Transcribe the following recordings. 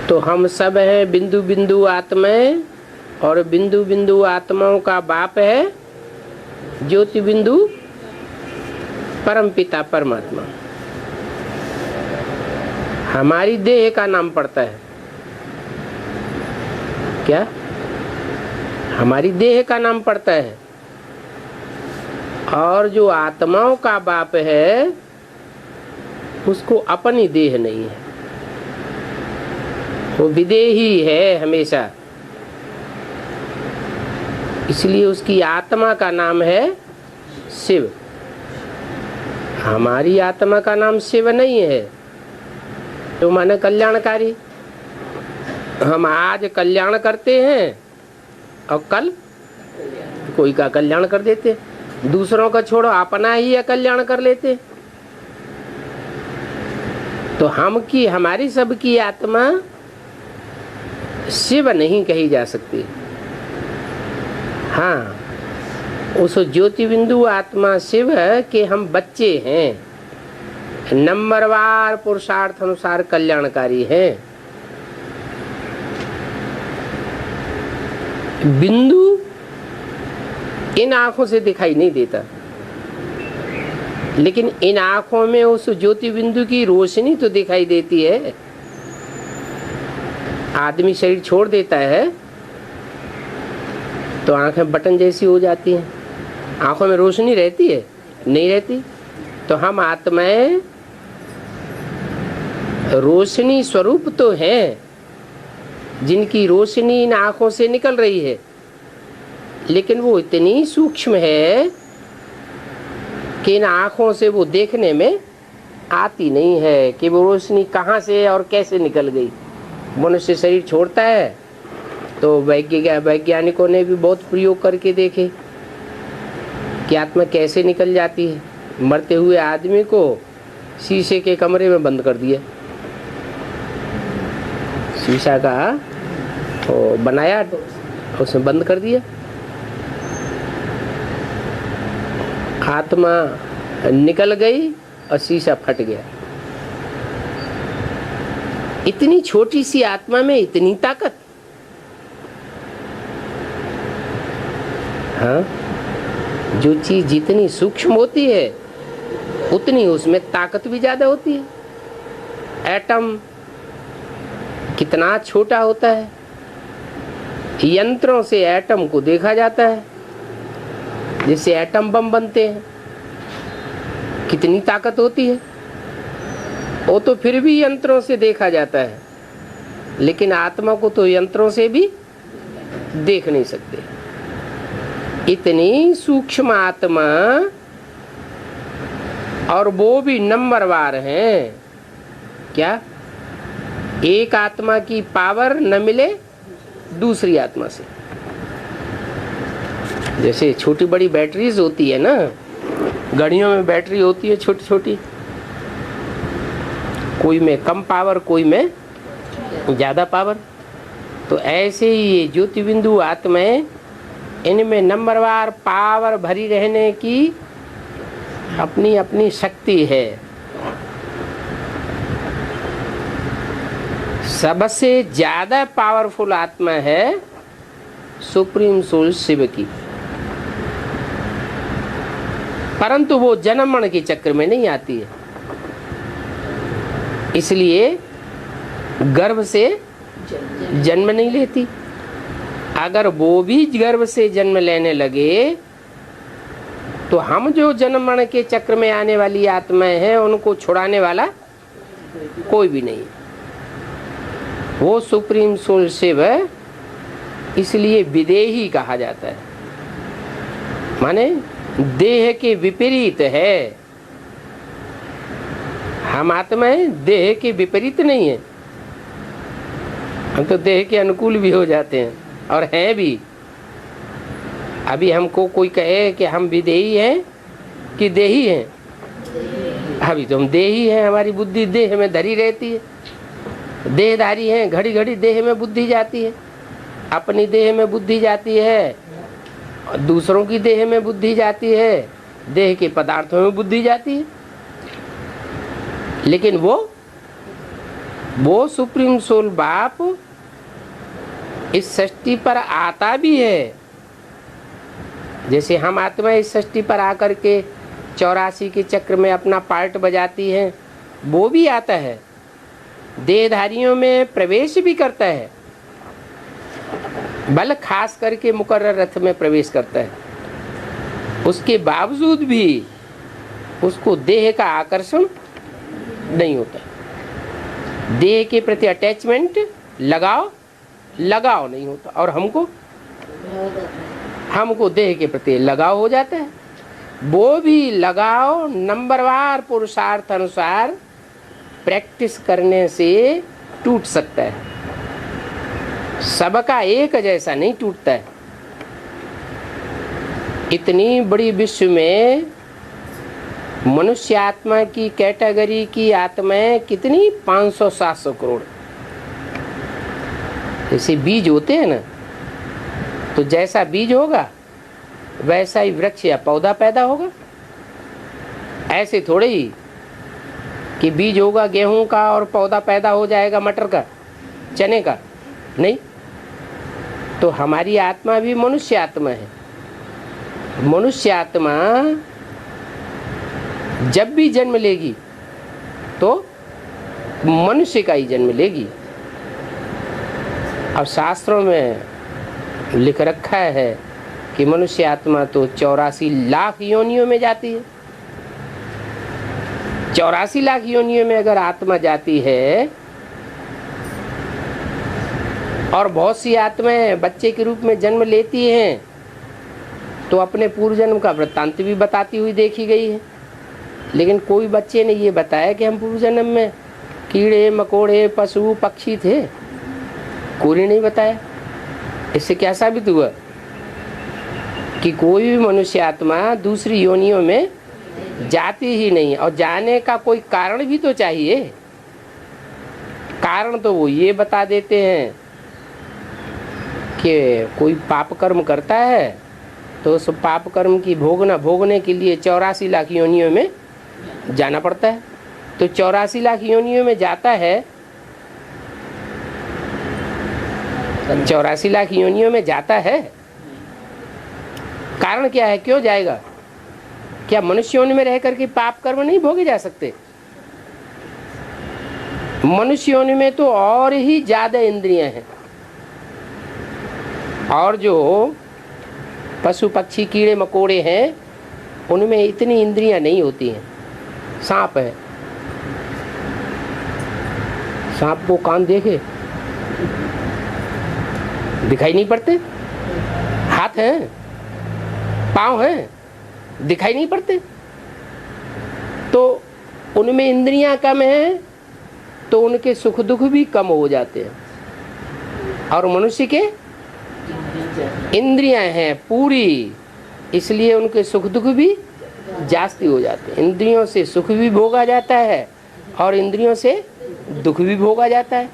तो हम सब हैं बिंदु बिंदु आत्माएं, और बिंदु बिंदु आत्माओं का बाप है ज्योति बिंदु परम पिता परमात्मा। हमारी देह का नाम पड़ता है क्या? हमारी देह का नाम पड़ता है। और जो आत्माओं का बाप है उसको अपनी देह नहीं है, वो विदेही है हमेशा, इसलिए उसकी आत्मा का नाम है शिव। हमारी आत्मा का नाम शिव नहीं है, तो माने कल्याणकारी। हम आज कल्याण करते हैं और कल कोई का कल्याण कर देते, दूसरों का छोड़ो अपना ही कल्याण कर लेते। तो हमारी सबकी आत्मा शिव नहीं कही जा सकती। हाँ, उस ज्योति बिंदु आत्मा शिव के हम बच्चे हैं, नंबरवार पुरुषार्थ अनुसार कल्याणकारी हैं। बिंदु इन आंखों से दिखाई नहीं देता, लेकिन इन आंखों में उस ज्योति बिंदु की रोशनी तो दिखाई देती है। आदमी शरीर छोड़ देता है तो आंखें बटन जैसी हो जाती हैं, आंखों में रोशनी रहती है? नहीं रहती। तो हम आत्माएं रोशनी स्वरूप तो हैं, जिनकी रोशनी इन आंखों से निकल रही है, लेकिन वो इतनी सूक्ष्म है कि इन आंखों से वो देखने में आती नहीं है कि वो रोशनी कहाँ से और कैसे निकल गई। मनुष्य शरीर छोड़ता है तो वैज्ञानिकों ने भी बहुत प्रयोग करके देखे कि आत्मा कैसे निकल जाती है। मरते हुए आदमी को शीशे के कमरे में बंद कर दिया, शीशा का तो बनाया, उसमें बंद कर दिया, आत्मा निकल गई और शीशा फट गया। इतनी छोटी सी आत्मा में इतनी ताकत। हाँ, जो चीज जितनी सूक्ष्म होती है उतनी उसमें ताकत भी ज्यादा होती है। एटम कितना छोटा होता है, यंत्रों से एटम को देखा जाता है, जिससे एटम बम बनते हैं। कितनी ताकत होती है, वो तो फिर भी यंत्रों से देखा जाता है, लेकिन आत्मा को तो यंत्रों से भी देख नहीं सकते। इतनी सूक्ष्म आत्मा, और वो भी नंबरवार हैं। क्या एक आत्मा की पावर न मिले दूसरी आत्मा से? जैसे छोटी बड़ी बैटरीज होती है ना, गाड़ियों में बैटरी होती है छोटी छोटी, कोई में कम पावर कोई में ज्यादा पावर। तो ऐसे ही ये ज्योति बिंदु आत्माएं, इनमें नंबरवार पावर भरी रहने की अपनी अपनी शक्ति है। सबसे ज्यादा पावरफुल आत्मा है सुप्रीम सोल शिव की, परंतु वो जन्म मरण के चक्र में नहीं आती है, इसलिए गर्भ से जन्म नहीं लेती। अगर वो भी गर्भ से जन्म लेने लगे तो हम जो जन्म मरण के चक्र में आने वाली आत्माएं हैं उनको छुड़ाने वाला कोई भी नहीं। वो सुप्रीम सोल शिव है, इसलिए विदेही कहा जाता है, माने देह के विपरीत है। हम आत्माएं देह के विपरीत नहीं है, हम तो देह के अनुकूल भी हो जाते हैं और हैं भी। अभी हमको कोई कहे कि हम विदेही हैं कि देही हैं, अभी तो हम देही हैं, हमारी बुद्धि देह में धरी रहती है, देहधारी हैं, घड़ी घड़ी देह में बुद्धि जाती है, अपनी देह में बुद्धि जाती है, दूसरों की देह में बुद्धि जाती है, देह के पदार्थों में बुद्धि जाती है। लेकिन वो वो सुप्रीम सोल बाप इस सृष्टि पर आता भी है। जैसे हम आत्मा इस सृष्टि पर आकर के 84 के चक्र में अपना पार्ट बजाती है, वो भी आता है, देहधारियों में प्रवेश भी करता है, बल खास करके मुकर्रर रथ में प्रवेश करता है। उसके बावजूद भी उसको देह का आकर्षण नहीं होता, देह के प्रति अटैचमेंट लगाव नहीं होता, और हमको देह के प्रति लगाव हो जाता है। वो भी लगाव नंबरवार पुरुषार्थ अनुसार प्रैक्टिस करने से टूट सकता है, सबका एक जैसा नहीं टूटता है। इतनी बड़ी विश्व में मनुष्य आत्मा की कैटेगरी की आत्माएं कितनी 500-700 करोड़। जैसे बीज होते हैं ना, तो जैसा बीज होगा वैसा ही वृक्ष या पौधा पैदा होगा। ऐसे थोड़े ही कि बीज होगा गेहूं का और पौधा पैदा हो जाएगा मटर का, चने का, नहीं। तो हमारी आत्मा भी मनुष्य आत्मा है। मनुष्य आत्मा जब भी जन्म लेगी तो मनुष्य का ही जन्म लेगी। अब शास्त्रों में लिख रखा है कि मनुष्य आत्मा तो 84 लाख योनियों में जाती है। 84 लाख योनियों में अगर आत्मा जाती है, और बहुत सी आत्माएं बच्चे के रूप में जन्म लेती हैं, तो अपने पूर्व जन्म का वृत्तांत भी बताती हुई देखी गई है। लेकिन कोई बच्चे ने ये बताया कि हम पूर्व जन्म में कीड़े मकोड़े पशु पक्षी थे, कोई नहीं बताया। इससे क्या साबित हुआ कि कोई भी मनुष्य आत्मा दूसरी योनियों में जाती ही नहीं, और जाने का कोई कारण भी तो चाहिए। कारण तो वो ये बता देते हैं कि कोई पाप कर्म करता है तो उस पाप कर्म की भोगने के लिए 84 लाख योनियों में जाना पड़ता है। तो 84 लाख योनियों में जाता है, 84 लाख योनियों में जाता है। कारण क्या है, क्यों जाएगा? क्या मनुष्य योनि में रह करके पाप कर्म नहीं भोगे जा सकते? मनुष्य योनि में तो और ही ज्यादा इंद्रियां हैं, और जो पशु पक्षी कीड़े मकोड़े हैं उनमें इतनी इंद्रियां नहीं होती हैं। सांप है, सांप को कान देखे दिखाई नहीं पड़ते, हाथ हैं पांव हैं दिखाई नहीं पड़ते। तो उनमें इंद्रियां कम हैं तो उनके सुख दुख भी कम हो जाते हैं, और मनुष्य के इंद्रियां हैं पूरी, इसलिए उनके सुख दुख भी जास्ती हो जाते हैं। इंद्रियों से सुख भी भोगा जाता है और इंद्रियों से दुख भी भोगा जाता है।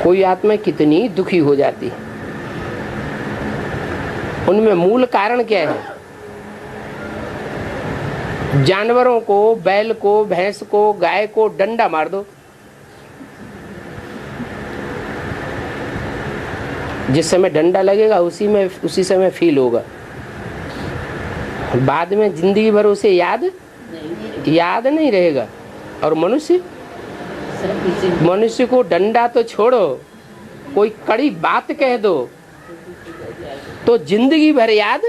कोई आत्मा कितनी दुखी हो जाती है, उनमें मूल कारण क्या है? जानवरों को, बैल को, भैंस को, गाय को डंडा मार दो, जिस समय डंडा लगेगा उसी समय फील होगा, बाद में जिंदगी भर उसे याद नहीं रहेगा। और मनुष्य को डंडा तो छोड़ो, कोई कड़ी बात कह दो तो जिंदगी भर याद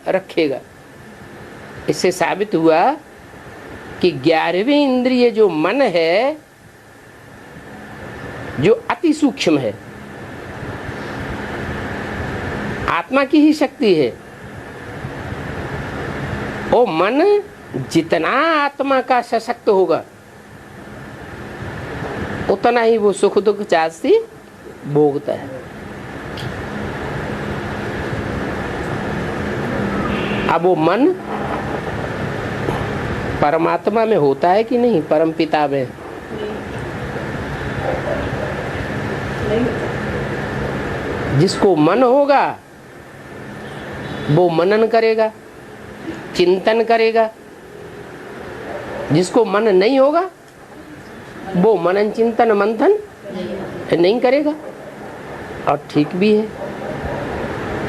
रखेगा। इससे साबित हुआ कि 11वीं इंद्रिय जो मन है, जो अति सूक्ष्म है, आत्मा की ही शक्ति है। वो मन जितना आत्मा का सशक्त होगा उतना ही वो सुख दुख जास्ती भोगता है। अब वो मन परमात्मा में होता है कि नहीं, परम पिता में? जिसको मन होगा वो मनन करेगा, चिंतन करेगा, जिसको मन नहीं होगा वो मनन चिंतन मंथन नहीं करेगा। और ठीक भी है,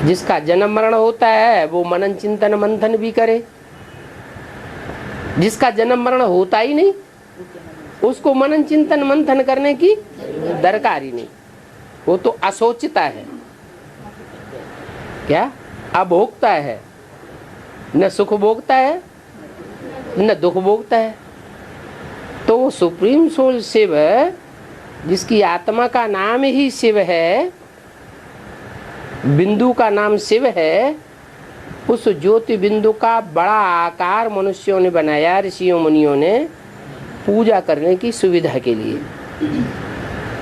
जिसका जन्म मरण होता है वो मनन चिंतन मंथन भी करे। जिसका जन्म मरण होता ही नहीं उसको मनन चिंतन मंथन करने की दरकार ही नहीं। वो तो असोचता है, क्या अभोक्ता है, न सुख भोगता है न दुख भोगता है। तो वो सुप्रीम सोल शिव, जिसकी आत्मा का नाम ही शिव है, बिंदु का नाम शिव है, उस ज्योति बिंदु का बड़ा आकार मनुष्यों ने बनाया, ऋषियों मुनियों ने, पूजा करने की सुविधा के लिए।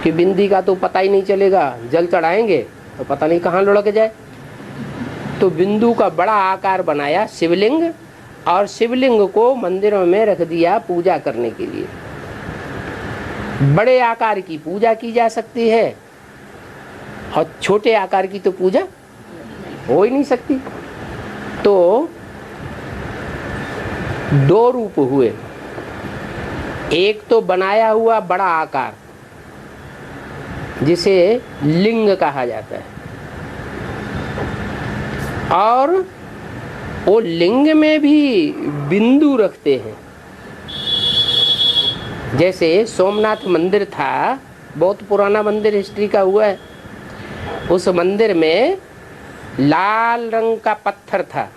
कि बिंदी का तो पता ही नहीं चलेगा, जल चढ़ाएंगे तो पता नहीं कहाँ लुढ़क जाए। तो बिंदु का बड़ा आकार बनाया शिवलिंग, और शिवलिंग को मंदिरों में रख दिया पूजा करने के लिए। बड़े आकार की पूजा की जा सकती है और छोटे आकार की तो पूजा हो ही नहीं सकती। तो दो रूप हुए, एक तो बनाया हुआ बड़ा आकार जिसे लिंग कहा जाता है, और वो लिंग में भी बिंदु रखते हैं। जैसे सोमनाथ मंदिर था, बहुत पुराना मंदिर, हिस्ट्री का हुआ है। उस मंदिर में लाल रंग का पत्थर था,